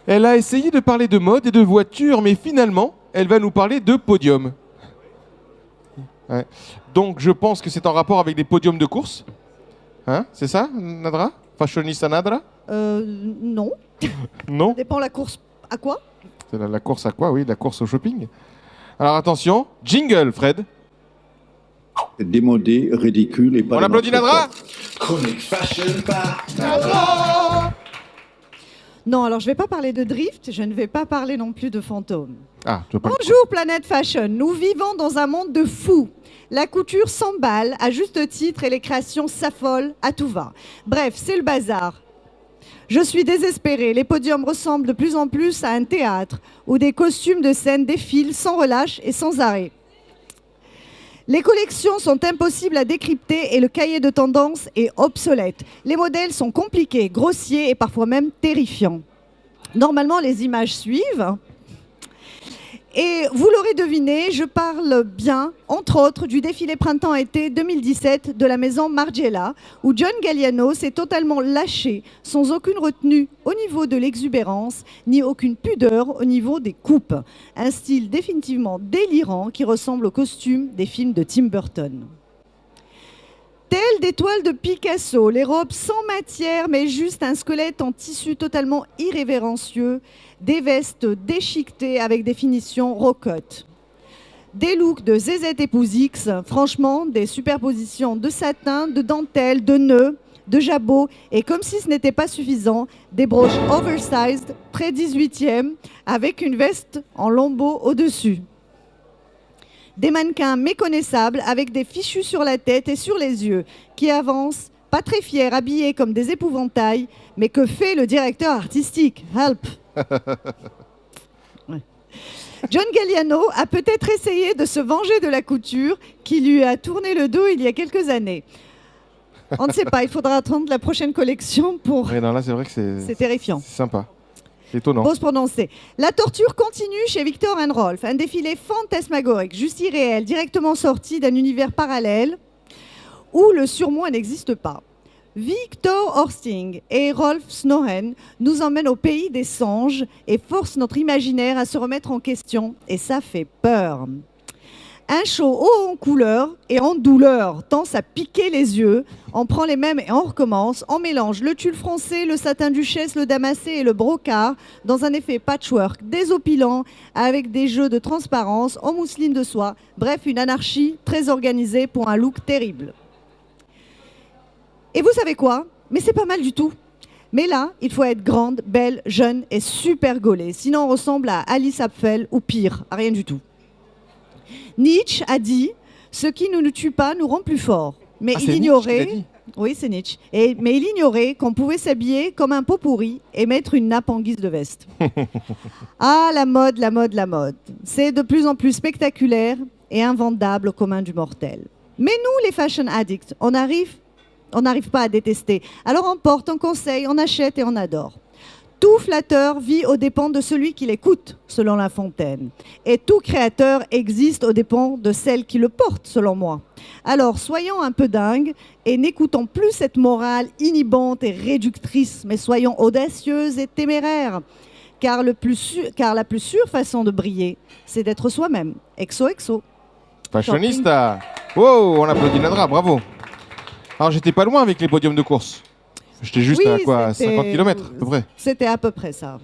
Elle a essayé de parler de mode et de voiture, mais finalement, elle va nous parler de podium. Ouais. Donc, je pense que c'est en rapport avec des podiums de course. Hein? C'est ça, Nadra? Fashionista Nadra? Non. Non? Ça dépend la course à quoi? C'est la course à quoi? Oui, la course au shopping. Alors, attention, jingle, Fred. Démodé, ridicule et pas. On applaudit Nadra? Chronique fashion par Non, alors je ne vais pas parler de drift, je ne vais pas parler non plus de fantômes. Ah, tu veux pas. Bonjour Planète Fashion, nous vivons dans un monde de fous. La couture s'emballe à juste titre et les créations s'affolent à tout va. Bref, c'est le bazar. Je suis désespérée, les podiums ressemblent de plus en plus à un théâtre où des costumes de scène défilent sans relâche et sans arrêt. Les collections sont impossibles à décrypter et le cahier de tendance est obsolète. Les modèles sont compliqués, grossiers et parfois même terrifiants. Normalement, les images suivent. Et vous l'aurez deviné, je parle bien, entre autres, du défilé printemps-été 2017 de la maison Margiela, où John Galliano s'est totalement lâché, sans aucune retenue au niveau de l'exubérance, ni aucune pudeur au niveau des coupes. Un style définitivement délirant qui ressemble aux costumes des films de Tim Burton. Telles des toiles de Picasso, les robes sans matière mais juste un squelette en tissu totalement irrévérencieux, des vestes déchiquetées avec des finitions rocottes. Des looks de ZZ Épouse X, franchement, des superpositions de satin, de dentelle, de nœuds, de jabots et comme si ce n'était pas suffisant, des broches oversized, très 18e, avec une veste en lambeaux au-dessus. Des mannequins méconnaissables avec des fichus sur la tête et sur les yeux, qui avancent, pas très fiers, habillés comme des épouvantails, mais que fait le directeur artistique? Help! Ouais. John Galliano a peut-être essayé de se venger de la couture qui lui a tourné le dos il y a quelques années. On ne sait pas, il faudra attendre la prochaine collection pour... Ouais, non, là, c'est vrai que C'est terrifiant. c'est sympa. C'est étonnant. Faut se prononcer. La torture continue chez Victor & Rolf, un défilé fantasmagorique, juste irréel, directement sorti d'un univers parallèle où le surmoi n'existe pas. Victor Horsting et Rolf Snohen nous emmènent au pays des songes et forcent notre imaginaire à se remettre en question, et ça fait peur. Un show haut en couleur et en douleur, tant à piquer les yeux. On prend les mêmes et on recommence. On mélange le tulle français, le satin duchesse, le damassé et le brocart dans un effet patchwork désopilant avec des jeux de transparence en mousseline de soie. Bref, une anarchie très organisée pour un look terrible. Et vous savez quoi? Mais c'est pas mal du tout. Mais là, il faut être grande, belle, jeune et super gaulée. Sinon, on ressemble à Alice Apfel ou pire, à rien du tout. Nietzsche a dit « Ce qui ne nous tue pas nous rend plus forts ». Mais il ignorait... Oui, c'est Nietzsche. Mais il ignorait qu'on pouvait s'habiller comme un pot pourri et mettre une nappe en guise de veste. Ah, la mode, la mode, la mode. C'est de plus en plus spectaculaire et invendable au commun du mortel. Mais nous, les fashion addicts, on n'arrive pas à détester. Alors on porte, on conseille, on achète et on adore. Tout flatteur vit aux dépens de celui qui l'écoute, selon La Fontaine. Et tout créateur existe aux dépens de celle qui le porte, selon moi. Alors, soyons un peu dingues et n'écoutons plus cette morale inhibante et réductrice, mais soyons audacieuses et téméraires. Car la plus sûre façon de briller, c'est d'être soi-même. Exo, exo. Fashionista. Wow, on applaudit Nadra, bravo. Alors, j'étais pas loin avec les podiums de course. J'étais juste Oui, à quoi, c'était- 50 km à peu près. C'était à peu près ça.